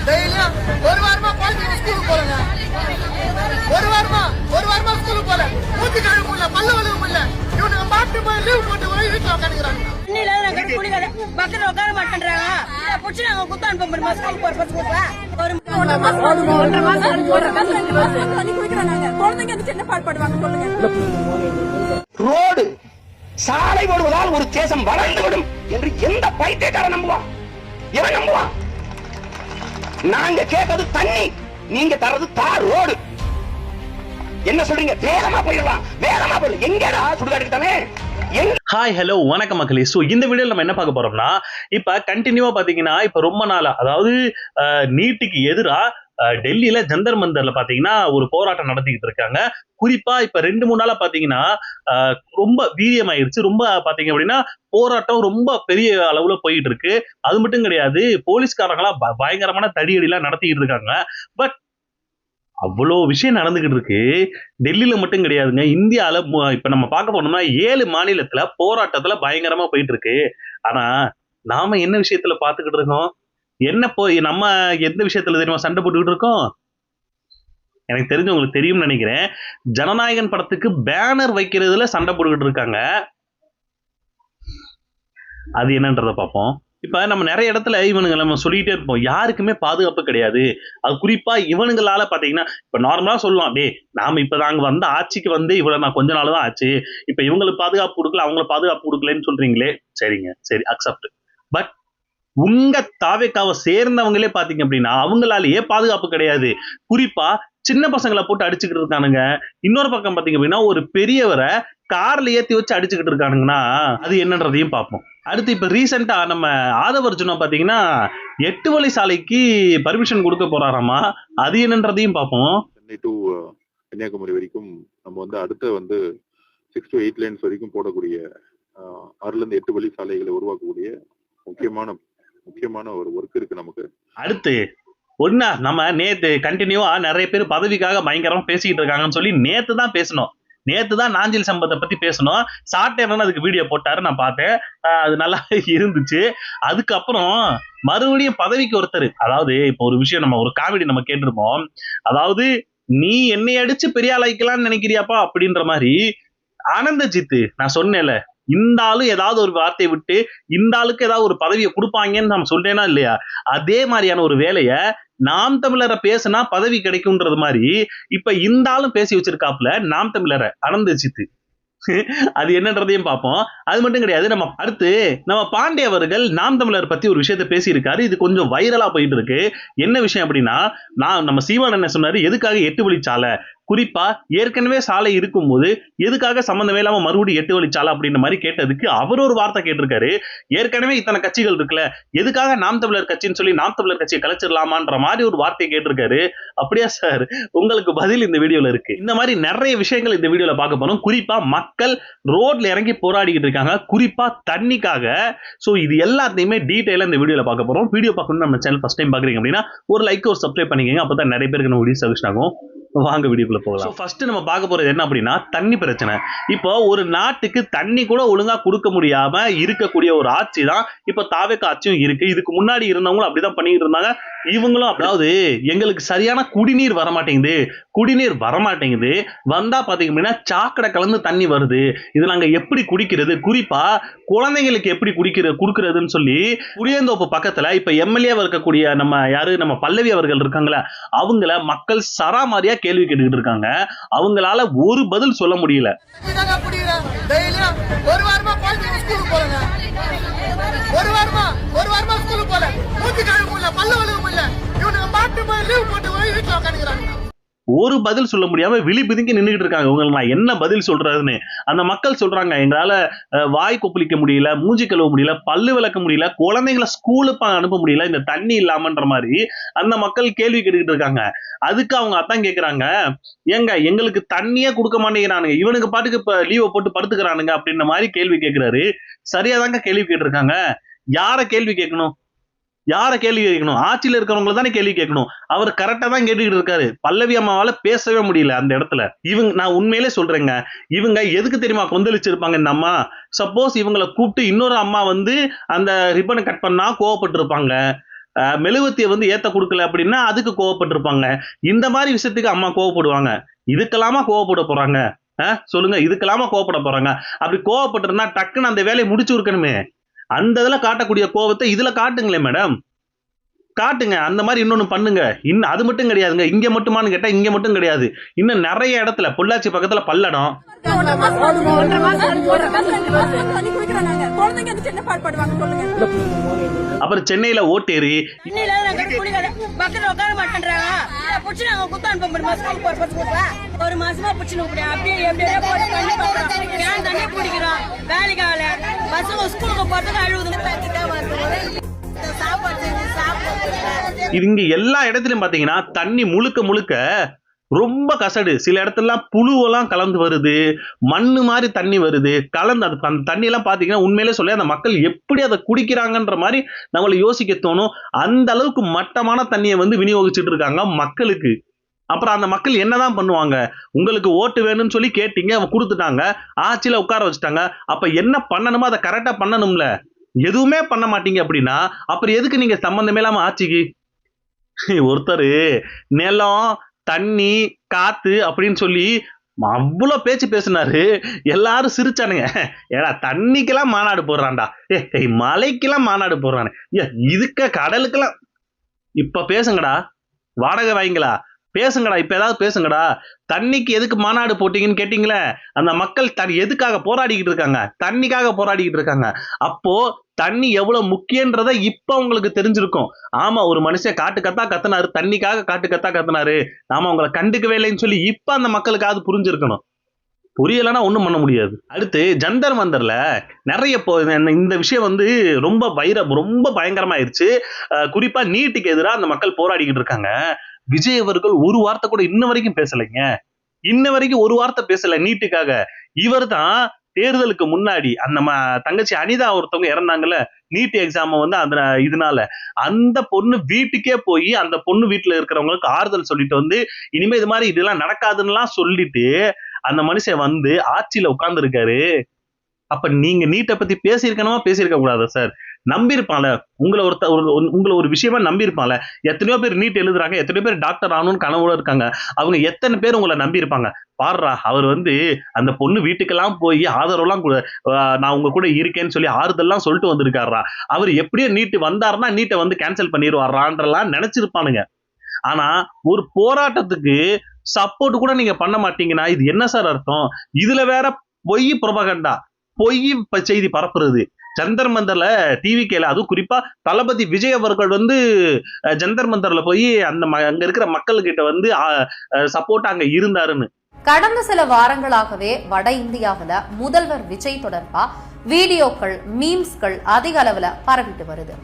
டெய்லியும் ஒரு வாரமா குழந்தைங்க ஸ்கூலுக்கு போறேங்க. ஒரு வாரமா ஸ்கூலுக்கு போல. மூச்சு கழுவ முடியல, பல்லு வழுவ முடியல. இவனுங்க மாட்டு போய் லீவ் போட்டு போய் வீட்டுல உட்காந்துக்கிறாங்க. பக்கத்துல உட்கார மாட்டேன்றாங்க. புடிச்சு நாங்க குத்த அனுப்ப முடியுமா ஸ்கூல் போற பசங்களுக்கு? குழந்தைங்க என்ன பாடுபடுவாங்க சொல்லுங்க. ரோடு சாலை போடுவதால் ஒரு தேசம் வளர்ந்துவிடும் என்று எந்த பைத்தியக்காரன் நம்புவான்? எவன் நம்புவான்? நாங்க கேட்பது தண்ணி, நீங்க தர்றது தார் ரோடு. என்ன சொல்றீங்க? வேகமா போயிடலாம், வேகமா போயிடலாம். எங்கடா சுடுகாடுக்கு தானே? ஹாய் ஹலோ வணக்கம் மக்களே. ஸோ இந்த வீடியோவில் நம்ம என்ன பார்க்க போறோம்னா, இப்போ கண்டினியூவா பார்த்தீங்கன்னா இப்போ ரொம்ப நாளா, அதாவது நீட்டுக்கு எதிராக டெல்லியில ஜந்தர் மந்தர்ல பாத்தீங்கன்னா ஒரு போராட்டம் நடத்திக்கிட்டு இருக்காங்க. குறிப்பா இப்ப 2-3 நாளா பாத்தீங்கன்னா ரொம்ப வீரியமாயிருச்சு. ரொம்ப பாத்தீங்க அப்படின்னா போராட்டம் ரொம்ப பெரிய அளவுல போயிட்டு இருக்கு. அது மட்டும் கிடையாது, போலீஸ்காரங்களா பயங்கரமான தடியடிலாம் நடத்திக்கிட்டு இருக்காங்க. பட் அவ்வளோ விஷயம் நடந்துகிட்டு இருக்கு. டெல்லியில மட்டும் கிடையாதுங்க, இந்தியால இப்ப நம்ம பார்க்க போனோம்னா 7 மாநிலத்துல போராட்டத்துல பயங்கரமா போயிட்டு இருக்கு. ஆனா நாம என்ன விஷயத்துல பாத்துக்கிட்டு இருக்கோம்? என்ன போய் நம்ம எந்த விஷயத்துல தெரியுமா சண்டை போட்டுக்கிட்டு இருக்கோம்? எனக்கு தெரிஞ்சு உங்களுக்கு தெரியும்னு நினைக்கிறேன். ஜனநாயகன் படத்துக்கு பேனர் வைக்கிறதுல சண்டை போட்டுக்கிட்டு இருக்காங்க. அது என்னன்றத பார்ப்போம். இப்ப நம்ம நிறைய இடத்துல இவனுங்க நம்ம சொல்லிட்டே இருப்போம், யாருக்குமே பாதுகாப்பு கிடையாது. அது குறிப்பா இவனுங்களால பாத்தீங்கன்னா, இப்ப நார்மலா சொல்லலாம், டே நாம இப்ப நாங்க வந்த ஆட்சிக்கு வந்து இவ்வளவு நான் கொஞ்ச நாள் தான் ஆச்சு, இப்ப இவங்களுக்கு பாதுகாப்பு கொடுக்கல அவங்களுக்கு பாதுகாப்பு கொடுக்கலன்னு சொல்றீங்களே, சரிங்க சரி அக்செப்ட். பட் உங்க தாவேக்காவை சேர்ந்தவங்களே பாத்தீங்க அப்படின்னா அவங்களாலேயே பாதுகாப்பு கிடையாது. குறிப்பா சின்ன பசங்களை போட்டு அடிச்சுக்கிட்டு இருக்கானுங்க. இன்னொரு பக்கம் பாத்தீங்க அப்படின்னா ஒரு பெரியவரை கார்ல ஏத்தி வச்சு அடிச்சுக்கிட்டு இருக்கானுங்கன்னா அது என்னன்றதையும் பார்ப்போம். அடுத்து இப்ப ரீசெண்டா நம்ம ஆதவர்ஜுனா பாத்தீங்கன்னா 8 வழி சாலைக்கு பர்மிஷன் கொடுக்க போறாராமா, அது என்னன்றதையும் பார்ப்போம். சென்னை டு கன்னியாகுமரி வரைக்கும் நம்ம வந்து அடுத்த வந்து 6 to 8 லைன்ஸ் வரைக்கும் போடக்கூடிய 6ல இருந்து 8 வழி சாலைகளை உருவாக்கக்கூடிய முக்கியமான ஒரு ஒர்க் இருக்கு நமக்கு. அடுத்து ஒன்னா நம்ம நேத்து கண்டினியூவா நிறைய பேர் பதவிக்காக பயங்கரமா பேசிக்கிட்டு இருக்காங்கன்னு சொல்லி நேத்து தான் பேசணும். நேத்து தான் நாஞ்சில் சம்பத்தை பத்தி பேசணும். சாட்டேன்னு அதுக்கு வீடியோ போட்டாரு, நான் பார்த்தேன். அது நல்லா இருந்துச்சு. அதுக்கப்புறம் மறுபடியும் பதவிக்கு ஒருத்தர், அதாவது இப்போ ஒரு விஷயம் நம்ம ஒரு காமெடி நம்ம கேட்டிருப்போம், அதாவது நீ என்னை அடிச்சு பெரிய ஆளாய்க்கலாம்னு நினைக்கிறியாப்பா அப்படின்ற மாதிரி ஆனந்தஜித்து நான் சொன்னேன்ல, இந்த ஆளு ஏதாவது ஒரு வார்த்தையை விட்டு இந்த ஆளுக்கு ஏதாவது ஒரு பதவியை கொடுப்பாங்கன்னு நம்ம சொல்றேனா இல்லையா, அதே மாதிரியான ஒரு வேலையை நாம் தமிழரை பேசினா பதவி கிடைக்கும்ன்றது மாதிரி இப்ப இந்த ஆளும் பேசி வச்சிருக்காப்புல நாம் தமிழரை ஆனந்தஜித்து. அது என்னன்றதையும் பார்ப்போம். அது மட்டும் கிடையாது, நம்ம அடுத்து நம்ம பாண்டே அவர்கள் நாம் தமிழர் பத்தி ஒரு விஷயத்த பேசியிருக்காரு. இது கொஞ்சம் வைரலா போயிட்டு இருக்கு. என்ன விஷயம் அப்படின்னா, நம்ம சீமான் என்ன சொன்னாரு, எதுக்காக 8 வழிச்சாலை, குறிப்பா ஏற்கனவே சாலை இருக்கும்போது எதுக்காக சம்பந்தமே இல்லாம மறுபடியும் 8 வழிச்சாலை அப்படின்ற மாதிரி கேட்டதுக்கு அவர் ஒரு வார்த்தை கேட்டிருக்காரு, ஏற்கனவே இத்தனை கட்சிகள் இருக்குல்ல, எதுக்காக நாம் தமிழர் கட்சின்னு சொல்லி நாம் தமிழர் கட்சியை கலைச்சிடலாமான்ற மாதிரி ஒரு வார்த்தையை கேட்டிருக்காரு. அப்படியா சார்? உங்களுக்கு பதில் இந்த வீடியோல இருக்கு. இந்த மாதிரி நிறைய விஷயங்கள் இந்த வீடியோல பார்க்க போறோம். குறிப்பா மக்கள் ரோட்ல இறங்கி போராடிக்கிட்டு இருக்காங்க, குறிப்பா தண்ணிக்காக. சோ இது எல்லாத்தையுமே டீடைலா இந்த வீடியோல பார்க்க போறோம். வீடியோ பார்க்கணும் நம்ம சேனல் ஃபர்ஸ்ட் டைம் பாக்குறீங்க அப்படின்னா ஒரு லைக் ஒரு சப்ஸ்கிரைப் பண்ணிக்கங்க, அப்பதான் நிறைய பேருக்கு நம்ம வீடியோ சஜஷன் ஆகும். வாங்க வீடியோக்குள்ள போகலாம். ஃபர்ஸ்ட் நம்ம பார்க்க போறது என்ன அப்படின்னா தண்ணி பிரச்சனை. இப்போ ஒரு நாட்டுக்கு தண்ணி கூட ஒழுங்கா கொடுக்க முடியாம இருக்கக்கூடிய ஒரு ஆட்சி தான் இப்ப தாவேக்கா ஆட்சியும் இருக்கு. இதுக்கு முன்னாடி இருந்தவங்களும் அப்படிதான் பண்ணிட்டு இருந்தாங்க. இவங்களும் அதாவது எங்களுக்கு சரியான குடிநீர் வரமாட்டேங்குது, வந்தா பாத்தீங்க அப்படின்னா சாக்கடை கலந்து தண்ணி வருது, இது நாங்க எப்படி குடிக்கிறது, குறிப்பா குழந்தைங்களுக்கு எப்படி குடுக்கிறதுன்னு சொல்லி புளியந்தோப்பு பக்கத்துல இப்ப எம்எல்ஏவா இருக்கக்கூடிய நம்ம பல்லவி அவர்கள் இருக்காங்களா, அவங்கள மக்கள் சராமாரியா கேள்வி கேட்டுக்கிட்டு இருக்காங்க. அவங்களால ஒரு பதில் சொல்ல முடியல. ஒரு வாரமா குழந்தைங்க ஸ்கூலுக்கு போறேங்க. ஒரு வாரமா ஸ்கூலுக்கு போல. மூச்சு கழுவ முடியல, பல்லு வழுவ முடியல. இவனுங்க மாட்டு போய் லீவ் போட்டு போய் வீட்டுல உட்காந்துக்கிறாங்க. ஒரு பதில் சொல்ல முடியாம விழி பிதுங்கி நின்றுகிட்டு இருக்காங்க. உங்களுக்கு நான் என்ன பதில் சொல்றதுன்னு அந்த மக்கள் சொல்றாங்க. எங்களால வாய் கொப்பளிக்க முடியல, மூஞ்சி கழுவ முடியல, பல்லு விளக்க முடியல, குழந்தைங்களை ஸ்கூலுக்கு அனுப்ப முடியல இந்த தண்ணி இல்லாமன்ற மாதிரி அந்த மக்கள் கேள்வி கேட்டுக்கிட்டு இருக்காங்க. அதுக்கு அவங்க அதான் கேக்குறாங்க, ஏங்க எங்களுக்கு தண்ணியே கொடுக்க மாட்டேங்கிறானுங்க, இவனுக்கு பாட்டுக்கு இப்ப லீவை போட்டு படுத்துக்கிறானுங்க அப்படின்ற மாதிரி கேள்வி கேட்கிறாரு. சரியாதாங்க கேள்வி கேட்டிருக்காங்க. யார கேள்வி கேட்கணும்? ஆட்சியில இருக்கிறவங்க தானே கேள்வி கேட்கணும். அவர் கரெக்டா தான் கேட்டுக்கிட்டு இருக்காரு. பல்லவி அம்மாவால பேசவே முடியல அந்த இடத்துல. நான் உண்மையிலே சொல்றேங்க, இவங்க எதுக்கு தெரியுமா கொந்தளிச்சிருப்பாங்க இந்த அம்மா? சப்போஸ் இவங்களை கூப்பிட்டு இன்னொரு அம்மா வந்து அந்த ரிப்பனை கட் பண்ணா கோவப்பட்டு இருப்பாங்க. மெழுகுவத்தியை வந்து ஏத்த கொடுக்கல அப்படின்னா அதுக்கு கோவப்பட்டிருப்பாங்க. இந்த மாதிரி விஷயத்துக்கு அம்மா கோவப்படுவாங்க. இதுக்கெல்லாமா கோவப்பட போறாங்க? சொல்லுங்க, இதுக்கெல்லாமா கோவப்பட போறாங்க? அப்படி கோவப்பட்டிருந்தா டக்குன்னு அந்த வேலையை முடிச்சு இருக்கணுமே. அந்த இதுல காட்டக்கூடிய கோவத்தை இதுல காட்டுங்களேன் மேடம், காட்டுங்க. அந்த மாதிரி இன்னொன்னு பண்ணுங்க. இன்னும் அது மட்டும் கிடையாதுங்க, இங்க மட்டுமான்னு கேட்டா இங்க மட்டும் கிடையாது, இன்னும் நிறைய இடத்துல, பொள்ளாச்சி பக்கத்துல பல்லடம், அப்புறம் சென்னையில ஓட்டேரி, உட்கார மாட்டேன்றாங்க. ஒரு மாசமா புடிச்சு அப்படியே தண்ணி குடிக்கிறோம். வேலைக்கு ஆகல, பசங்க ஸ்கூலுக்கு போறதுக்கு அழுவுது. இது இங்க எல்லா இடத்துலயும் பாத்தீங்கன்னா தண்ணி முழுக்க முழுக்க ரொம்ப கசடு. சில இடத்துல புழுவெல்லாம் கலந்து வருது, மண்ணு மாதிரி தண்ணி வருது கலந்து. அந்த தண்ணி எல்லாம் பாத்தீங்கன்னா உண்மையிலே சொல்லி அந்த மக்கள் எப்படி அதை குடிக்கிறாங்கன்ற மாதிரி நம்மளை யோசிக்க தோணும். அந்த அளவுக்கு மட்டமான தண்ணியை வந்து விநியோகிச்சுட்டு இருக்காங்க மக்களுக்கு. அப்புறம் அந்த மக்கள் என்னதான் பண்ணுவாங்க? உங்களுக்கு ஓட்டு வேணும்னு சொல்லி கேட்டீங்க, அவங்க கொடுத்துட்டாங்க, ஆட்சியில உட்கார வச்சுட்டாங்க. அப்ப என்ன பண்ணணுமோ அதை கரெக்டா பண்ணணும்ல. எதுவுமே பண்ண மாட்டீங்க அப்படின்னா அப்புறம் எதுக்கு நீங்க சம்பந்தமே இல்லாம ஆட்சிக்கு? ஒருத்தர் நிலம், தண்ணி, காத்து அப்படின்னு சொல்லி அவ்வளவு பேச்சு பேசினாரு. எல்லாரும் சிரிச்சானுங்க. ஏடா தண்ணிக்கெல்லாம் மாநாடு போடுறான்டா, மலைக்கெல்லாம் மாநாடு போடுறானே, இதுக்க கடலுக்கெல்லாம். இப்ப பேசுங்கடா, வாடகை வாங்கிங்களா பேசுங்கடா, இப்ப ஏதாவது பேசுங்கடா. தண்ணிக்கு எதுக்கு மாநாடு போட்டீங்கன்னு கேட்டீங்களே, அந்த மக்கள் எதுக்காக போராடிக்கிட்டு இருக்காங்க? தண்ணிக்காக போராடிக்கிட்டு இருக்காங்க. அப்போ தண்ணி எவ்வளவு முக்கியன்றத இப்ப உங்களுக்கு தெரிஞ்சிருக்கும். ஆமா, ஒரு மனுஷன் காட்டு கத்தா கத்துனாரு, தண்ணிக்காக காட்டு கத்தா கத்துனாரு, நாம உங்களை கண்டுக்கவே இல்லைன்னு சொல்லி இப்ப அந்த மக்களுக்காவது புரிஞ்சிருக்கணும். புரியலன்னா ஒண்ணும் பண்ண முடியாது. அடுத்து ஜந்தர் மந்தர்ல நிறைய இந்த விஷயம் வந்து ரொம்ப பயங்கரமாயிருச்சு. குறிப்பா நீட்டுக்கு எதிராக அந்த மக்கள் போராடிக்கிட்டு இருக்காங்க. விஜய் அவர்கள் ஒரு வார்த்தை கூட இன்ன வரைக்கும் பேசலைங்க. இன்ன வரைக்கும் ஒரு வார்த்தை பேசல நீட்டுக்காக. இவர் தான் தேர்தலுக்கு முன்னாடி அந்த தங்கச்சி அனிதா ஒருத்தவங்க இறந்தாங்கல்ல நீட் எக்ஸாம் வந்து அந்த இதனால, அந்த பொண்ணு வீட்டுக்கே போய் அந்த பொண்ணு வீட்டுல இருக்கிறவங்களுக்கு ஆறுதல் சொல்லிட்டு வந்து இனிமே இது மாதிரி இதெல்லாம் நடக்காதுன்னு சொல்லிட்டு அந்த மனுஷன் வந்து ஆட்சியில உட்கார்ந்து இருக்காரு. அப்ப நீங்க நீட்டை பத்தி பேசியிருக்கணுமா பேசியிருக்க கூடாதா சார்? நம்பியிருப்பான்ல உங்களை ஒரு விஷயமா நம்பியிருப்பான்ல. எத்தனையோ பேர் நீட் எழுதுறாங்க, எத்தனையோ பேர் டாக்டர் ஆகணும்னு கனவோட இருக்காங்க. அவங்க எத்தனை பேர் உங்களை நம்பியிருப்பாங்க? பாடுறா, அவர் வந்து அந்த பொண்ணு வீட்டுக்கெல்லாம் போய் ஆதரவுலாம் நான் உங்க கூட இருக்கேன்னு சொல்லி ஆறுதல்லாம் சொல்லிட்டு வந்திருக்காரா. அவர் எப்படியோ நீட்டு வந்தாருன்னா நீட்டை வந்து கேன்சல் பண்ணிடுவாரான்றலாம் நினைச்சிருப்பானுங்க. ஆனா ஒரு போராட்டத்துக்கு சப்போர்ட் கூட நீங்க பண்ண மாட்டீங்கன்னா இது என்ன சார் அர்த்தம்? இதுல வேற பொய் புரபகண்டா, பொய் செய்தி பரப்புறது. ஜந்தர் மந்தர்ல டிவிகேல, அதுவும் குறிப்பா தளபதி விஜய் அவர்கள் வந்து ஜந்தர் மந்தர்ல போய் அங்க இருக்கிற மக்கள் கிட்ட வந்து சப்போர்ட் அங்க இருந்தாருன்னு. கடந்த சில வாரங்களாகவே வட இந்தியாவில முதல்வர் விஜய் தொடர்பா வீடியோக்கள், மீம்ஸ்கள் அதிக அளவுல பரவிட்டு வருது.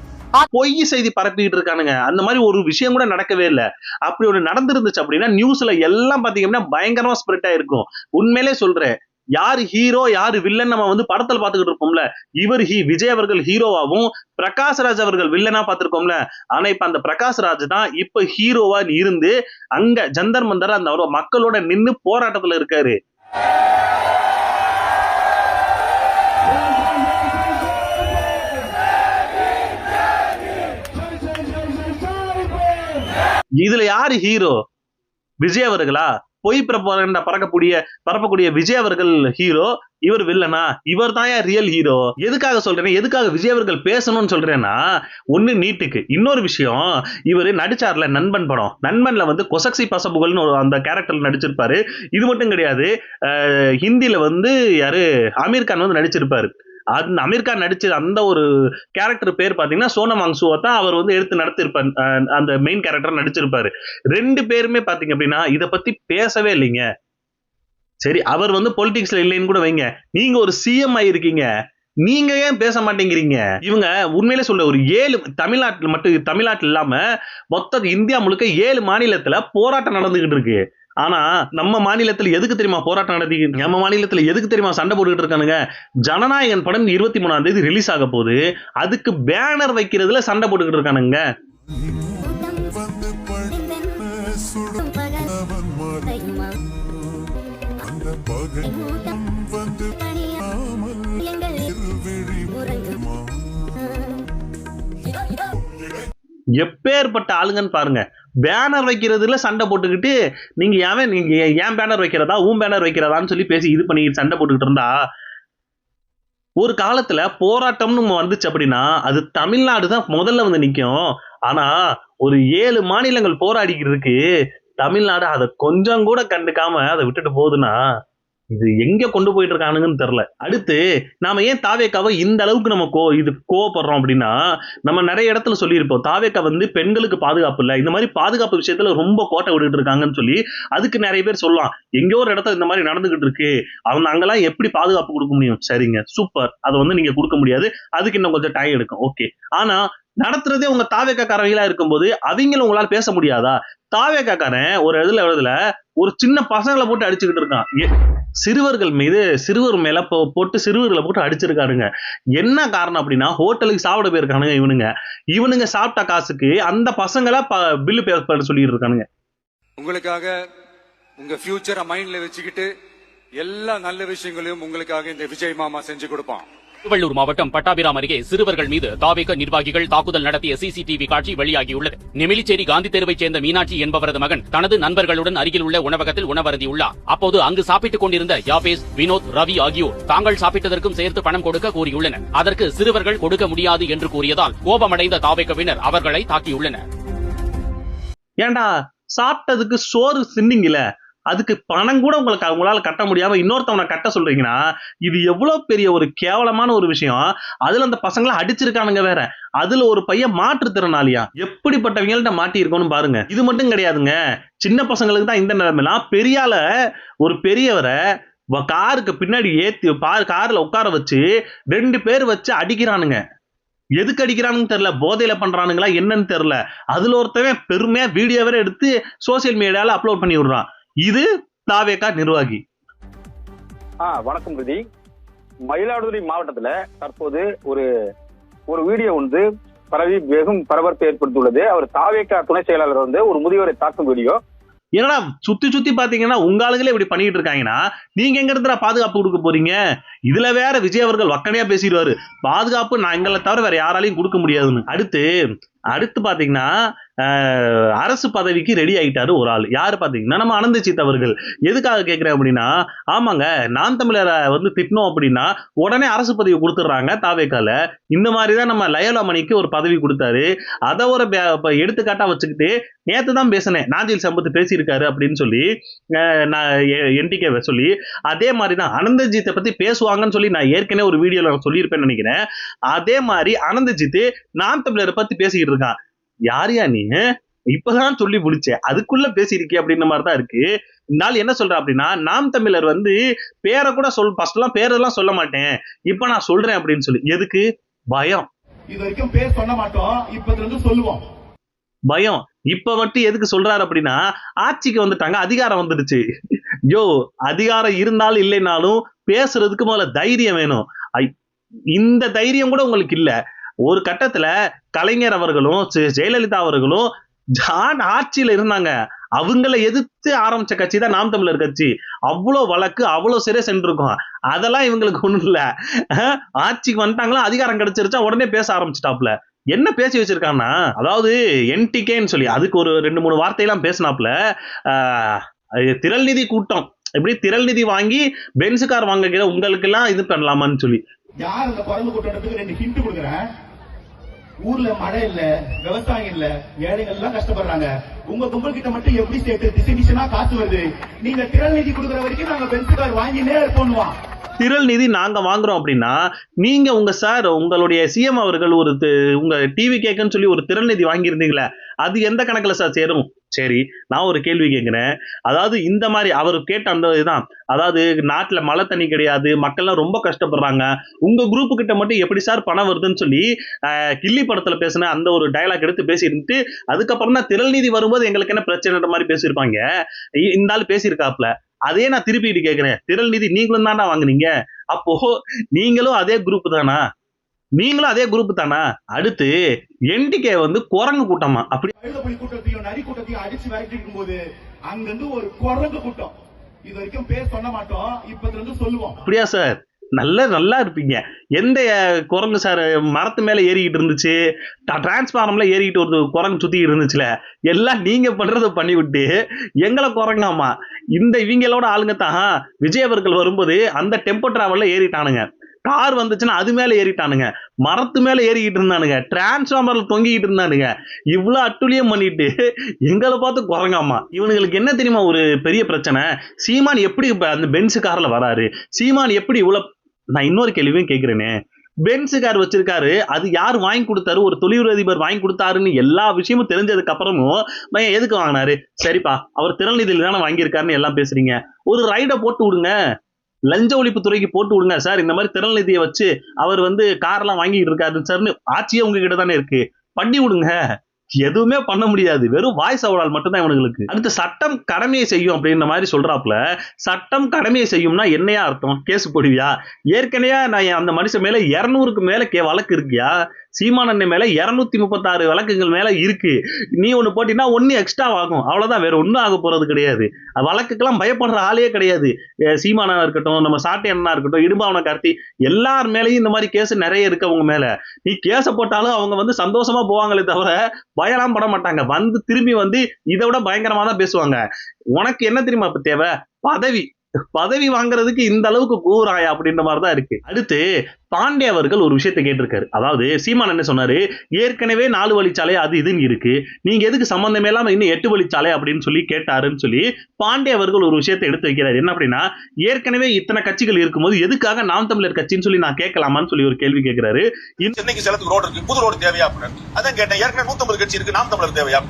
பொய் செய்தி பரப்பிட்டு இருக்கானுங்க. அந்த மாதிரி ஒரு விஷயம் கூட நடக்கவே இல்லை. அப்படி ஒரு நடந்திருந்துச்சு அப்படின்னா நியூஸ்ல எல்லாம் பாத்தீங்கன்னா பயங்கரமா ஸ்ப்ரெட் ஆயிருக்கும். உண்மையிலே சொல்றேன், யாரு ஹீரோ யாரு வில்லன் நம்ம வந்து படத்துல பாத்துக்கிட்டு இருப்போம்ல. இவர் விஜய் அவர்கள் ஹீரோவாவும் பிரகாஷ்ராஜ் அவர்கள் வில்லனா பாத்துருக்கோம்ல. ஆனா இப்ப அந்த பிரகாஷ்ராஜ் தான் இப்ப ஹீரோவா இருந்து அங்க ஜந்தர் மந்தர் அந்த மக்களோட நின்னு போராட்டத்துல இருக்காரு. இதுல யாரு ஹீரோ? விஜய் அவர்களா? பொய் பரப்பக்கூடிய விஜய் அவர்கள் ஹீரோ, இவர் வில்லனா? இவர் தான் ரியல் ஹீரோ. எதுக்காக சொல்றேன், எதுக்காக விஜய் அவர்கள் பேசணும்னு சொல்றேன்னா, ஒண்ணு நீட்டுக்கு, இன்னொரு விஷயம் இவரு நடிச்சார்ல நண்பன் படம், நண்பன்ல வந்து கொசக்சி பசபுகள்னு அந்த கேரக்டர்ல நடிச்சிருப்பாரு. இது மட்டும் கிடையாது, ஹிந்தில வந்து யாரு ஆமீர் கான் வந்து நடிச்சிருப்பாரு. அந்த அமீர் கான் நடிச்ச அந்த ஒரு கேரக்டர் பேர் பாத்தீங்கன்னா சோனம் வாங்சுவா தான் அவர் வந்து எடுத்து நடத்திருப்பாரு, அந்த மெயின் கேரக்டர் நடிச்சிருப்பாரு. ரெண்டு பேருமே பாத்தீங்க அப்படின்னா இத பத்தி பேசவே இல்லைங்க. சரி, அவர் வந்து பொலிட்டிக்ஸ்ல இல்லைன்னு கூட வைங்க, நீங்க ஒரு சிஎம் ஆயிருக்கீங்க, நீங்க ஏன் பேச மாட்டேங்கிறீங்க? இவங்க உண்மையிலே சொல்ல ஒரு 7 தமிழ்நாட்டில் இல்லாம மொத்த இந்தியா முழுக்க 7 மாநிலத்துல போராட்டம் நடந்துகிட்டு இருக்கு. ஆனா நம்ம மாநிலத்துல எதுக்கு தெரியுமா போராட்டம் நடத்திக்கிட்டு, நம்ம மாநிலத்துல எதுக்கு தெரியுமா சண்டை போட்டுக்கிட்டு இருக்கானுங்க? ஜனநாயகன் படம் 23ஆம் தேதி ரிலீஸ் ஆக போகுது, அதுக்கு பேனர் வைக்கிறதுல சண்டை போட்டுக்கிட்டு இருக்கானுங்க. எப்பேற்பட்ட ஆளுங்கன்னு பாருங்க. பேனர் வைக்கிறதுல சண்டை போட்டுக்கிட்டு நீங்க ஏன் பேனர் வைக்கிறதா பேனர் வைக்கிறதான்னு சொல்லி பேசி இது பண்ணி சண்டை போட்டுக்கிட்டு இருந்தா, ஒரு காலத்துல போராட்டம்னு வந்துச்சு அப்படின்னா அது தமிழ்நாடு தான் முதல்ல வந்து நிக்கும். ஆனா ஒரு 7 மாநிலங்கள் போராடிக்கிறதுக்கு தமிழ்நாடு அதை கொஞ்சம் கூட கண்டுக்காம அதை விட்டுட்டு போகுதுன்னா இது எங்க கொண்டு போயிட்டு இருக்கானுங்கன்னு தெரியல. அடுத்து நாம ஏன் தாவேக்காவை இந்த அளவுக்கு நம்ம கோவப்படுறோம் அப்படின்னா, நம்ம நிறைய இடத்துல சொல்லியிருப்போம் தாவேக்கா வந்து பெண்களுக்கு பாதுகாப்பு இல்லை, இந்த மாதிரி பாதுகாப்பு விஷயத்துல ரொம்ப கோட்டை விட்டுட்டு இருக்காங்கன்னு சொல்லி. அதுக்கு நிறைய பேர் சொல்லலாம், எங்கேயோ ஒரு இடத்துல இந்த மாதிரி நடந்துகிட்டு இருக்கு, அவங்க அங்கெல்லாம் எப்படி பாதுகாப்பு கொடுக்க முடியும்? சரிங்க, சூப்பர், அதை வந்து நீங்க கொடுக்க முடியாது, அதுக்கு இன்னும் கொஞ்சம் டைம் எடுக்கும், ஓகே. ஆனா நடத்துறதே உங்க தாவேக்காரங்களா இருக்கும்போது அவங்களும் உங்களால பேச முடியாதா? தாவேக்காரன் ஒரு இதுல ஒரு சின்ன பசங்களை போட்டு அடிச்சுக்கிட்டு இருக்கான். சிறுவர் மேல போட்டு சிறுவர்களை போட்டு அடிச்சிருக்காருங்க. என்ன காரணம் அப்படின்னா, ஹோட்டலுக்கு சாப்பிட போயிருக்கானுங்க இவனுங்க சாப்பிட்ட காசுக்கு அந்த பசங்களை பில்லு பே பண்ண சொல்லிட்டு இருக்கானுங்க. உங்களுக்காக உங்க ஃபியூச்சரை மைண்ட்ல வச்சுக்கிட்டு எல்லா நல்ல விஷயங்களையும் உங்களுக்காக இந்த விஜய் மாமா செஞ்சு கொடுப்பான். திருவள்ளூர் மாவட்டம் பட்டாபிராம் அருகே சிறுவர்கள் மீது தாவேக நிர்வாகிகள் தாக்குதல் நடத்திய சிசிடிவி காட்சி வெளியாகியுள்ளது. நெமிலிச்சேரி காந்தி தெருவைச் சேர்ந்த மீனாட்சி என்பவரது மகன் தனது நண்பர்களுடன் அருகில் உள்ள உணவகத்தில் உணவருந்தியுள்ளார். அப்போது அங்கு சாப்பிட்டுக் கொண்டிருந்த யாபேஸ், வினோத், ரவி ஆகியோர் தாங்கள் சாப்பிட்டதற்கும் சேர்த்து பணம் கொடுக்க கோரியுள்ளனர். அதற்கு சிறுவர்கள் கொடுக்க முடியாது என்று கூறியதால் கோபமடைந்த தாவேகவினர் அவர்களை தாக்கியுள்ளனர். ஏண்டா சாப்பிட்டதுக்கு சோறு சின்னிங்கல, அதுக்கு பணம் கூட உங்களால கட்ட முடியாம இன்னொருத்தவனை கட்ட சொல்றீங்கன்னா இது எவ்வளவு பெரிய ஒரு கேவலமான ஒரு விஷயம். அதுல அந்த பசங்களை அடிச்சிருக்கானுங்க வேற, அதுல ஒரு பையன் மாற்றுத்திறனாளியா, எப்படிப்பட்டவங்கள்ட்ட மாட்டி இருக்கணும்னு பாருங்க. இது மட்டும் கிடையாதுங்க, சின்ன பசங்களுக்கு தான் இந்த நிலைமைலாம். பெரியால ஒரு பெரியவரை காருக்கு பின்னாடி ஏத்தி கார்ல உட்கார வச்சு 2 பேர் வச்சு அடிக்கிறானுங்க. எதுக்கு அடிக்கிறானுன்னு தெரியல, போதையில பண்றானுங்களா என்னன்னு தெரியல. அதுல ஒருத்தவன் பெருமையா வீடியோ வேற எடுத்து சோசியல் மீடியால அப்லோட் பண்ணி விடுறான். இது தாவேகா நிர்வாகி. வணக்கம் பிரதி. மயிலாடுதுறை மாவட்டத்துல தற்போது ஒரு வீடியோ வந்து பரவி வெகும் பரபரப்பை ஏற்படுத்தியுள்ளது. அவர் தாவேகா துணை செயலாளர் வந்து ஒரு முதியவரை தாக்கும் வீடியோ. ஏன்னா சுத்தி பாத்தீங்கன்னா உங்க ஆளுங்களே இப்படி பண்ணிட்டு இருக்காங்கன்னா நீங்க எங்க இருந்தா பாதுகாப்பு கொடுக்க போறீங்க? இதுல வேற விஜய் அவர்கள் வக்கனையா பேசிடுவாரு, பாதுகாப்பு நான் எங்களை தவிர வேற யாராலையும் கொடுக்க முடியாதுன்னு. அடுத்து பாத்தீங்கன்னா அரசு பதவிக்கு ரெடி ஆயிட்டாரு ஒரு ஆள். யாரு பாத்தீங்கன்னா நம்ம அனந்தஜித் அவர்கள். எதுக்காக கேட்கிறேன் அப்படின்னா, ஆமாங்க, நான் தமிழரை வந்து திட்டணும் அப்படின்னா உடனே அரசு பதவி கொடுத்துடுறாங்க தாவேக்கால. இந்த மாதிரிதான் நம்ம லயோலா மணிக்கு ஒரு பதவி கொடுத்தாரு. அதை ஒரு எடுத்துக்காட்டா வச்சுக்கிட்டு நேத்து தான் பேசினேன், நாஞ்சில் சம்பத் பேசியிருக்காரு அப்படின்னு சொல்லி நான் என்டிகே சொல்லி, அதே மாதிரிதான் அனந்தஜித்தை பத்தி பேசுவாங்கன்னு சொல்லி நான் ஏற்கனவே ஒரு வீடியோல சொல்லியிருப்பேன்னு நினைக்கிறேன். அதே மாதிரி அனந்தஜித் நாம் தமிழரை பத்தி பேசிக்கிட்டு இருக்கான். யாரையா நீ இப்பதான் சொல்லி முடிச்ச, அதுக்குள்ள பேசியிருக்கே அப்படின்ற மாதிரிதான் இருக்கு. நாள் என்ன சொல்ற அப்படின்னா, நாம் தமிழர் வந்து பேரை கூட ஃபர்ஸ்ட் எல்லாம் பேரெல்லாம் சொல்ல மாட்டேன், இப்ப நான் சொல்றேன் அப்படின்னு சொல்லி. எதுக்கு? பயம். இது வரைக்கும் பேர் சொல்ல மாட்டோம், இப்ப இருந்து சொல்லுவோம். பயம். இப்ப மட்டும் எதுக்கு சொல்றாரு அப்படின்னா, ஆட்சிக்கு வந்துட்டாங்க, அதிகாரம் வந்துடுச்சு. அதிகாரம் இருந்தாலும் இல்லைனாலும் பேசுறதுக்கு முதல்ல தைரியம் வேணும். இந்த தைரியம் கூட உங்களுக்கு இல்ல. ஒரு கட்டத்துல கலைஞர் அவர்களும் ஜெயலலிதா அவர்களும் ஆட்சியில இருந்தாங்க, அவங்களை எதிர்த்து ஆரம்பிச்ச கட்சி தான் நாம் தமிழர் கட்சி. அவ்வளவு வழக்கு, அவ்வளவு சிறை சென்றிருக்கும். அதெல்லாம் இவங்களுக்கு ஒண்ணும் இல்ல. ஆட்சிக்கு வந்துட்டாங்களா, அதிகாரம் கிடைச்சிருச்சா உடனே பேச ஆரம்பிச்சிட்டாப்ல. என்ன பேசி வச்சிருக்காங்கன்னா, அதாவது என்டிகேன்னு சொல்லி அதுக்கு ஒரு 2-3 வார்த்தையெல்லாம் பேசினாப்ல. திரள் நிதி கூட்டம், எப்படி திரள் நிதி வாங்கி பென்ஸ் கார் வாங்குகிற உங்களுக்கு எல்லாம் இது பண்ணலாமான்னு சொல்லி. யார் அந்த குரங்கு கூட்டத்துக்கு 2 ஹிண்ட் கொடுக்குறேன். ஊர்ல மழை இல்ல, விவசாயம் இல்ல, ஏழைகள் எல்லாம் கஷ்டப்படுறாங்க. உங்க கும்பல் கிட்ட மட்டும் எப்படி சேர்த்து டிஸ்ட்ரிபியூஷனா காசு வருது? நீங்க திரள் நிதி கொடுக்குற வரைக்கும் நாங்க பென்ஸ் கார் வாங்கினே இருப்போம். திரள் நிதி நாங்க வாங்குறோம் அப்படின்னா நீங்க உங்களுடைய சிஎம் அவர்கள் உங்க டிவி கேக்குன்னு சொல்லி ஒரு திரள் நிதி வாங்கியிருந்தீங்களே, அது எந்த கணக்குல சார் சேரும்? சரி, நான் ஒரு கேள்வி கேட்கிறேன். அதாவது இந்த மாதிரி அவர் கேட்ட அந்த இதுதான், அதாவது நாட்டுல மழை தண்ணி கிடையாது, மக்கள்லாம் ரொம்ப கஷ்டப்படுறாங்க, உங்க குரூப் கிட்ட மட்டும் எப்படி சார் பணம் வருதுன்னு சொல்லி கில்லி படத்துல பேசின அந்த ஒரு டயலாக் எடுத்து பேசிட்டு, அதுக்கப்புறம் தான் திரள் நிதி வரும்போது எங்களுக்கு என்ன பிரச்சனைன்ற மாதிரி பேசியிருப்பாங்க. இந்த ஆள் பேசியிருக்காப்ல. அதே நான் திருப்பிட்டு கேட்கிறேன், திரள் நிதி நீங்களும் தானா வாங்குனீங்க? அப்போ நீங்களும் அதே குரூப் தானா? அடுத்து என்டிகே வந்து குரங்கு கூட்டமா, அப்படி கூட்டத்தையும் நரி கூட்டத்தையும் அடிச்சு விரட்டி இருக்கும் போது அங்கிருந்து ஒரு குரங்கு கூட்டம். இது வரைக்கும் பேர் சொல்ல மாட்டோம், இப்ப இருந்து சொல்லுவோம். அப்படியா சார்? நல்லா இருப்பீங்க. எந்த குரங்கு சார் மரத்து மேல ஏறிக்கிட்டு இருந்துச்சு, டிரான்ஸ்பாரம்ல ஏறிக்கிட்டு ஒரு குரங்கு சுத்திக்கிட்டு இருந்துச்சுல, எல்லாம் நீங்க பண்றத பண்ணி விட்டு எங்களை குரங்காமா. இந்த இவங்களோட ஆளுங்க தான் விஜய் அவர்கள் வரும்போது அந்த டெம்போ டிராவல்ல ஏறிட்டானுங்க. கார் வந்துச்சுன்னா அது மேல ஏறிட்டானுங்க, மரத்து மேல ஏறிக்கிட்டு இருந்தானுங்க, டிரான்ஸ்பார்மர்ல தொங்கிக்கிட்டு இருந்தானுங்க. இவ்வளவு அட்டுழியம் பண்ணிட்டு எங்களை பார்த்து குரங்காமா. இவனுங்களுக்கு என்ன தெரியுமா ஒரு பெரிய பிரச்சனை? சீமான் எப்படி அந்த பென்ஸ் கார்ல வராரு? சீமான் எப்படி இவ்வளவு? நான் இன்னொரு கேள்வியும் கேட்கிறேனே, பென்ஸ் கார் வச்சிருக்காரு, அது யார் வாங்கி கொடுத்தாரு? ஒரு தொழிலதிபர் வாங்கி கொடுத்தாருன்னு எல்லா விஷயமும் தெரிஞ்சதுக்கு அப்புறமும் எதுக்கு வாங்கினாரு? சரிப்பா, அவர் திறநிதியில தானே வாங்கியிருக்காருன்னு எல்லாம் பேசுறீங்க. ஒரு ரைடை போட்டு விடுங்க, லஞ்ச ஒழிப்பு துறைக்கு போட்டு விடுங்க சார். இந்த மாதிரி திறநிதியை வச்சு அவர் கார்லாம் வாங்கிட்டு இருக்காரு சார்னு ஆட்சியே உங்ககிட்ட தானே இருக்கு, பண்ணி விடுங்க. எதுவுமே பண்ண முடியாது, வெறும் வாய்ஸ் அவடால் மட்டும்தான் இவனுங்களுக்கு. அடுத்து சட்டம் கடமையை செய்யும் அப்படின்ற மாதிரி சொல்றாப்புல. சட்டம் கடமையை செய்யும்னா என்னையா அர்த்தம்? கேஸ் போடுவியா? ஏற்கனவே நான் அந்த மனுஷன் மேல 200க்கு மேல வழக்கு இருக்கியா? சீமானன் மேல 236 வழக்குகள் மேல இருக்கு. நீ ஒண்ணு போட்டீங்கன்னா ஒன்னு எக்ஸ்ட்ரா ஆகும், அவ்வளவுதான், வேற ஒன்னும் ஆக போறது கிடையாது. வழக்குக்கெல்லாம் பயப்படுற ஆளே கிடையாது. சீமானா இருக்கட்டும், நம்ம சாட்டை அண்ணா இருக்கட்டும், இடும்பாவன கார்த்தி, எல்லார் மேலேயும் இந்த மாதிரி கேஸ் நிறைய இருக்கு. அவங்க மேல நீ கேஸ போட்டாலும் அவங்க சந்தோஷமா போவாங்களே தவிர பயலாம் பட மாட்டாங்க. திரும்பி இதை விட பயங்கரமா தான் பேசுவாங்க. உனக்கு என்ன தெரியுமா இப்ப தேவை? பதவி வாங்குறதுக்கு இந்த அளவுக்கு கூறாயா அப்படின்ற மாதிரிதான் இருக்கு. அடுத்து பாண்டே அவர்கள் ஒரு விஷயத்தை கேட்டிருக்காரு. அதாவது சீமான் என்ன சொன்னாரு, ஏற்கனவே 4 வழிச்சாலை அது இதுன்னு இருக்கு, நீங்க எதுக்கு சம்பந்தமே இல்லாம இன்னும் 8 வழிச்சாலை அப்படின்னு சொல்லி கேட்டாருன்னு சொல்லி பாண்டே அவர்கள் ஒரு விஷயத்தை எடுத்து வைக்கிறாரு. என்ன அப்படின்னா, ஏற்கனவே இத்தனை கட்சிகள் இருக்கும்போது எதுக்காக நாம் தமிழர் கட்சின்னு சொல்லி நான் கேட்கலாமான்னு சொல்லி ஒரு கேள்வி கேட்கிறாரு. சென்னைக்கு சேலத்துக்கு ரோடு இருக்கு, புது ரோடு தேவையா அப்படின்னு அதான் கேட்டேன். ஏற்கனவே 150 கட்சி இருக்கு, நாம் தமிழர் தேவையா?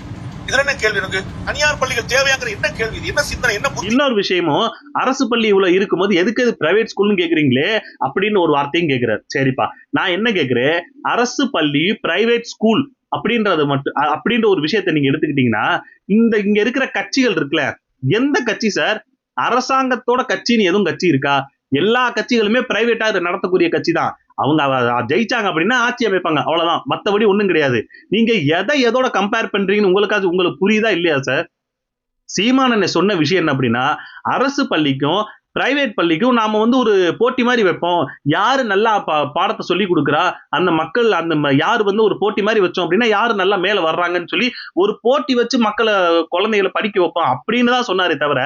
இதுல என்ன கேள்வி இருக்கு? தனியார் பள்ளிகள் தேவையாங்கிற என்ன கேள்வி? என்ன சிந்தனை, என்ன? இன்னொரு விஷயமும், அரசு பள்ளி இவ்வளவு இருக்கும்போது எதுக்கு பிரைவேட் ஸ்கூல்னு கேக்குறீங்களே அப்படின்னு ஒரு வார்த்தையும் கேட்கிறாரு. சரிப்பா, நான் என்ன கேட்கிறேன், அரசு பள்ளி பிரைவேட் ஸ்கூல் அப்படின்றது மட்டும் அப்படின்ற ஒரு விஷயத்தை நீங்க எடுத்துக்கிட்டீங்கன்னா, இங்க இருக்கிற கட்சிகள் இருக்குல்ல, எந்த கட்சி சார் அரசாங்கத்தோட கட்சின்னு எதுவும் கட்சி இருக்கா? எல்லா கட்சிகளுமே பிரைவேட்டா நடத்தக்கூடிய கட்சி தான். அவங்க ஜெயிச்சாங்க அப்படின்னா ஆட்சி அமைப்பாங்க, அவ்வளவுதான், மத்தபடி ஒண்ணும் கிடையாது. நீங்க எதோட கம்பேர் பண்றீங்கன்னு உங்களுக்கு புரியுதா இல்லையா சார்? சீமானன் சொன்ன விஷயம் என்ன அப்படின்னா, அரசு பள்ளிக்கும் பிரைவேட் பள்ளிக்கும் நாம ஒரு போட்டி மாதிரி வைப்போம். யாரு நல்லா பாடத்தை சொல்லி கொடுக்குறா, அந்த மக்கள் அந்த யாரு ஒரு போட்டி மாதிரி வச்சோம் அப்படின்னா யாரு நல்லா மேல வர்றாங்கன்னு சொல்லி ஒரு போட்டி வச்சு குழந்தைகளை படிக்க வைப்போம் அப்படின்னு தான் சொன்னாரே தவிர,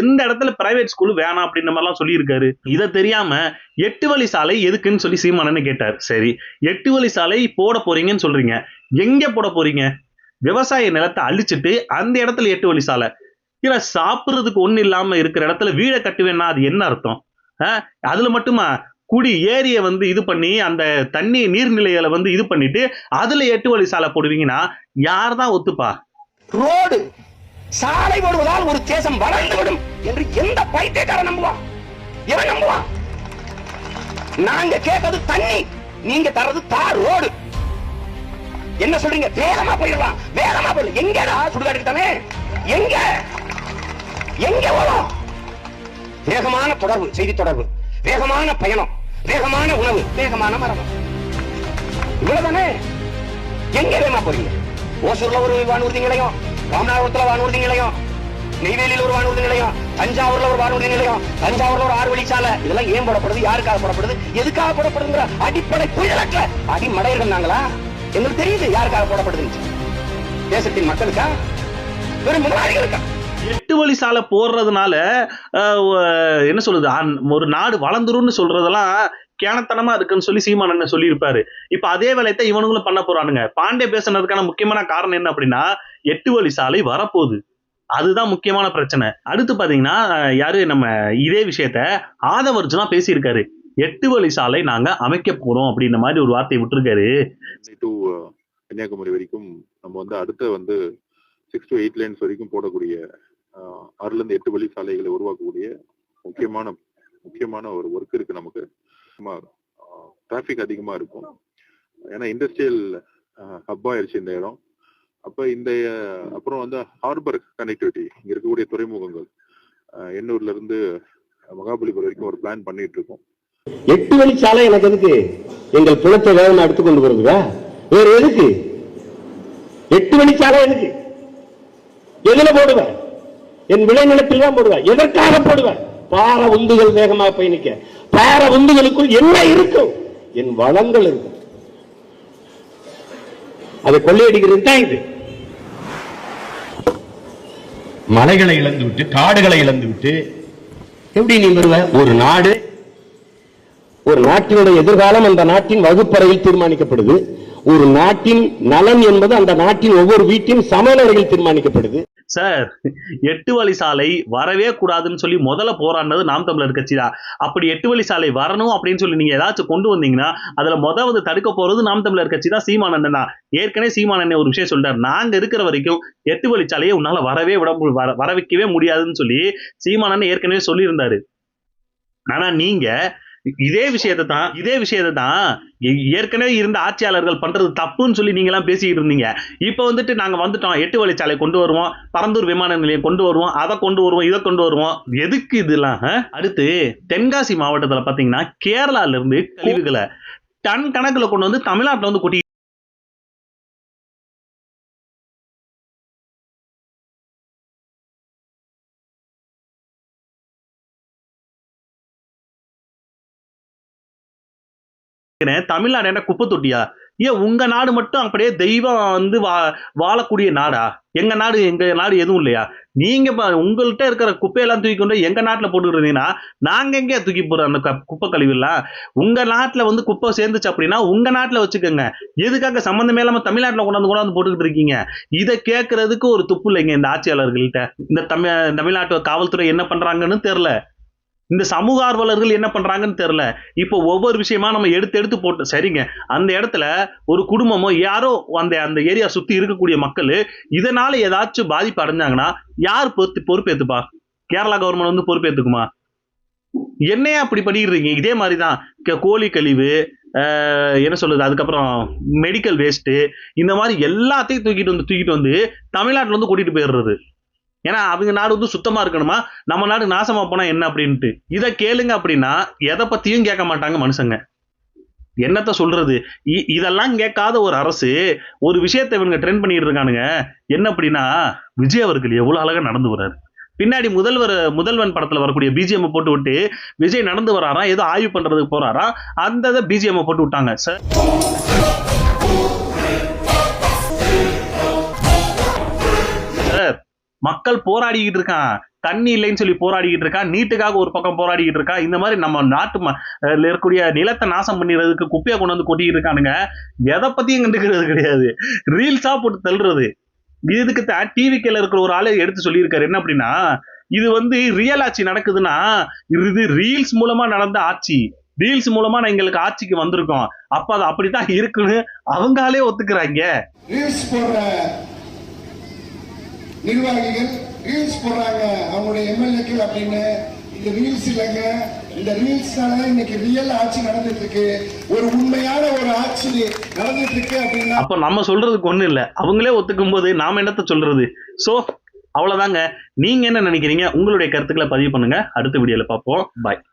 எந்த இடத்துல பிரைவேட் ஸ்கூல் வேணாம் அப்படின்ற மாதிரிலாம் சொல்லி இருக்காரு. இதை தெரியாம 8 வழி சாலை எதுக்குன்னு சொல்லி சீமானன்னு கேட்டார். சரி, 8 வழி சாலை போட போறீங்கன்னு சொல்றீங்க, எங்க போட போறீங்க? விவசாய நிலத்தை அழிச்சிட்டு அந்த இடத்துல 8 வழி சாலை? இல்ல சாப்பிடுறதுக்கு ஒண்ணு இல்லாம இருக்கிற இடத்துல வீடை கட்டுவேன்னா அது என்ன அர்த்தம்? அதுல மட்டுமா குடி ஏரிய இது பண்ணி அந்த தண்ணி நீர்நிலைகளை இது பண்ணிட்டு அதுல 8 வழி சாலை போடுவீங்கன்னா யார்தான் ஒத்துப்பா? ரோடு சாலை போடுவதால் ஒரு தேசம் வளர்ந்துவிடும் என்று எந்த பைத்தியக்காரன் நம்புவான்? எவன் நம்புவான்? நாங்க கேட்கறது தண்ணி, நீங்க தர்றது தார் ரோடு. என்ன சொல்றீங்க? வேகமா போயிடலாம், வேகமா போயிடலாம். எங்கடா சுடுகாட்டுக்கு தானே? எங்க ஓடும்? வேகமான தொடர்பு, செய்தி தொடர்பு, வேகமான பயணம், வேகமான உணவு, வேகமான மரணம், இவ்வளவுதானே. எங்க வேகமா போறீங்க? ஓசூர்ல ஒரு வானூர்தி நிலையம், ராமநாதபுரத்துல வானூர்தி நிலையம், நெய்வேலியில் ஒரு வானூர்தி நிலையம், தஞ்சாவூர்ல ஒரு வானூர்தி நிலையம், தஞ்சாவூர்ல ஒரு 6 வழிச்சாலை. இதெல்லாம் ஏன் போடப்படுது? யாருக்காக போடப்படுது? எதுக்காக போடப்படுதுங்கிற அடிப்படை புயலற்ற அடிமடைகள் நாங்களா? எங்களுக்கு தெரியுது யாருக்காக போடப்படுதுன்னு. தேசத்தின் மக்களுக்கா? வெறும் முதலாளிகளுக்கா? 8 வழி சாலை போடுறதுனால என்ன சொல்றது, ஒரு நாடு வளர்ந்துரும்னு சொல்றதெல்லாம் கேனத்தனமா இருக்குன்னு சொல்லி சீமானன் சொல்லி இருப்பாரு. இப்ப அதே வேலையத்தை இவனுங்களும் பண்ண போறானுங்க. பாண்டே பேசுனதுக்கான முக்கியமான காரணம் என்ன அப்படின்னா, 8 வழி சாலை வரப்போகுது, அதுதான் முக்கியமான பிரச்சனை. அடுத்து பாத்தீங்கன்னா, யாரு நம்ம இதே விஷயத்த ஆதவர்ஜுனா பேசியிருக்காரு. 8 வழி சாலை நாங்க அமைக்க போறோம் அப்படின்ற மாதிரி ஒரு வார்த்தையை விட்டுருக்காரு. கன்னியாகுமரி வரைக்கும் நம்ம அடுத்த 6 to 8 லைன்ஸ் வரைக்கும் போடக்கூடிய 6 to 8 வழி சாலைகளை உருவாக்கக்கூடிய முக்கியமான ஒரு ஒர்க் இருக்கு நமக்கு. டிராபிக் அதிகமா இருக்கும், ஏன்னா இண்டஸ்ட்ரியல் ஹப் ஆயிடுச்சு இந்த இடம். அப்புறம் ஹார்பர் கனெக்டிவிட்டி, இங்க இருக்கக்கூடிய துறைமுகங்கள், எண்ணூர்ல இருந்து மகாபலிபுரம் வரைக்கும் ஒரு பிளான் பண்ணிட்டு இருக்கோம். 8 வழி சாலை எனக்கு எதுக்கு? எங்கள் புலத்தை வேகமா எடுத்துக்கொண்டு வருவதா? வேற எதுக்கு 8 வழி சாலை? எதுக்கு? எதுல போடுவேன்? என் விளைநிலத்தில் தான் போடுவேன். எதற்காக போடுவேன்? பார உந்துகள் வேகமாக பயணிக்க. பார உந்துகளுக்குள் என்ன இருக்கும்? என் வளங்கள் இருக்கும். அதை கொள்ளையடிக்கிறது தான் இது. மலைகளை இழந்து விட்டு, காடுகளை இழந்து விட்டு எப்படி நீ வருவ? ஒரு நாட்டினுடைய எதிர்காலம் அந்த நாட்டின் வகுப்பறையில் தீர்மானிக்கப்படுது. ஒரு நாட்டின் நலன் என்பது அந்த நாட்டின் ஒவ்வொரு வீட்டின் சமையலறையில் தீர்மானிக்கப்படுது. சார், 8 வழி சாலை வரவே கூடாதுன்னு சொல்லி முதல்ல போராடினது நாம் தமிழர் கட்சி தான். அப்படி 8 வழி சாலை வரணும் அப்படின்னு சொல்லி நீங்க ஏதாச்சும் கொண்டு வந்தீங்கன்னா அதுல வந்து தடுக்க போறது நாம் தமிழர் கட்சி தான், சீமானண்ணன் தான். ஏற்கனவே சீமானண்ணன் ஒரு விஷயம் சொல்றாரு, நாங்க இருக்கிற வரைக்கும் 8 வழி சாலையை உன்னால வர வைக்கவே முடியாதுன்னு சொல்லி சீமானண்ணன் ஏற்கனவே சொல்லியிருந்தாரு. ஆனா நீங்க இதே விஷயத்தை தான் ஏற்கனவே இருந்த ஆட்சியாளர்கள் பண்றது தப்புன்னு சொல்லி நீங்க எல்லாம் பேசிக்கிட்டு இருந்தீங்க. இப்ப வந்துட்டு நாங்க வந்துட்டோம், 8 வழிச்சாலை கொண்டு வருவோம், பரந்தூர் விமான நிலையம் கொண்டு வருவோம், அதை கொண்டு வருவோம், இதை கொண்டு வருவோம். எதுக்கு இதெல்லாம்? அடுத்து தென்காசி மாவட்டத்துல பாத்தீங்கன்னா கேரளால இருந்து கழிவுகளை டன் கணக்குல கொண்டு வந்து தமிழ்நாட்டுல வந்து கொட்டி தமிழ்நாடு என்ன குப்பை தொட்டியா? ஏன் உங்க நாடு மட்டும் அப்படியே தெய்வம் வந்து வாழக்கூடிய நாடா? எங்க நாடு எதுவும் இல்லையா? நீங்க உங்கள்கிட்ட இருக்கிற குப்பையெல்லாம் தூக்கி கொண்டு எங்க நாட்டுல போட்டுக்கிட்டீங்கன்னா நாங்க எங்கே தூக்கி போடுறோம் அந்த குப்பை கழிவு எல்லாம்? உங்க நாட்டுல வந்து குப்பை சேர்ந்துச்சு அப்படின்னா உங்க நாட்டுல வச்சுக்கோங்க. எதுக்காக சம்பந்தமே இல்லாம தமிழ்நாட்டுல கொண்டாந்து போட்டுக்கிட்டு இருக்கீங்க? இதை கேட்கறதுக்கு ஒரு துப்பு இல்லைங்க இந்த ஆட்சியாளர்கள்ட்ட. இந்த தமிழ்நாட்டு காவல்துறை என்ன பண்றாங்கன்னு தெரியல, இந்த சமூக ஆர்வலர்கள் என்ன பண்றாங்கன்னு தெரியல. இப்போ ஒவ்வொரு விஷயமா நம்ம எடுத்து போட்டு சரிங்க, அந்த இடத்துல ஒரு குடும்பமோ யாரோ அந்த ஏரியா சுத்தி இருக்கக்கூடிய மக்கள் இதனால ஏதாச்சும் பாதிப்பு அடைஞ்சாங்கன்னா யார் பொறுப்பேத்துப்பா? கேரளா கவர்மெண்ட் வந்து பொறுப்பேத்துக்குமா? என்னையா அப்படி பண்ணிடுறீங்க? இதே மாதிரிதான் கோழி கழிவு, என்ன சொல்றது, அதுக்கப்புறம் மெடிக்கல் வேஸ்ட், இந்த மாதிரி எல்லாத்தையும் தூக்கிட்டு வந்து தமிழ்நாட்டுல வந்து கூட்டிட்டு போயிடுறது. ஏன்னா அவங்க நாடு வந்து சுத்தமா இருக்கணுமா, நம்ம நாடு நாசமா போனா என்ன அப்படின்ட்டு. இதை கேளுங்க அப்படின்னா எதை பத்தியும் கேட்க மாட்டாங்க மனுஷங்க. என்னத்த சொல்றது? இதெல்லாம் கேட்காத ஒரு அரசு ஒரு விஷயத்தை இவங்க ட்ரெண்ட் பண்ணிட்டு இருக்கானுங்க. என்ன அப்படின்னா, விஜய் அவர்கள் எவ்வளவு அழகா நடந்து வர்றாரு. பின்னாடி முதல்வன் படத்துல வரக்கூடிய பிஜிஎம் போட்டு விட்டு விஜய் நடந்து வராரா, ஏதோ ஆய்வு பண்றதுக்கு போறாரா, அந்த பிஜிஎம் போட்டு விட்டாங்க. சார், மக்கள் போராடிக்கிட்டு இருக்கான், தண்ணி இல்லைன்னு சொல்லி போராடிக்கிட்டு இருக்கான், நீட்டுக்காக ஒரு பக்கம் போராடிக்கிட்டு இருக்கான். இந்த மாதிரி நம்ம நாட்டு இருக்கக்கூடிய நிலத்தை நாசம் பண்ணிடுறதுக்கு குப்பையை கொண்டு வந்து கொட்டிக்கிட்டு இருக்கானுங்க. எதை பத்தியும் கண்டுக்கிறது கிடையாது, ரீல்ஸா போட்டு தள்ளுறது. இதுக்கு தான் டிவிக்கில இருக்கிற ஒரு ஆளு எடுத்து சொல்லியிருக்காரு. என்ன அப்படின்னா, இது வந்து ரியல் ஆட்சி நடக்குதுன்னா இது ரீல்ஸ் மூலமா நடந்த ஆட்சி, ரீல்ஸ் மூலமா நான் எங்களுக்கு ஆட்சிக்கு வந்திருக்கோம், அப்ப அது அப்படித்தான் இருக்குன்னு அவங்களே ஒத்துக்கிறாங்க. நிர்வாகிகள் ரீல்ஸ் போடுறாங்க அவங்களுடைய எம்எல்ஏக்கள் அப்படின்னு. இந்த ரீல்ஸ் இல்லைங்க, இந்த ரீல்ஸ்னால இன்னைக்கு ரியல் ஆட்சி நடந்துட்டு இருக்கு, ஒரு உண்மையான ஒரு ஆட்சி நடந்துட்டு இருக்கு அப்படின்னா அப்ப நம்ம சொல்றதுக்கு ஒண்ணு இல்ல, அவங்களே ஒத்துக்கும் போது நாம என்னத்த சொல்றது? சோ அவ்வளவுதாங்க. நீங்க என்ன நினைக்கிறீங்க? உங்களுடைய கருத்துக்களை பதிவு பண்ணுங்க. அடுத்த வீடியோல பார்ப்போம். பாய்.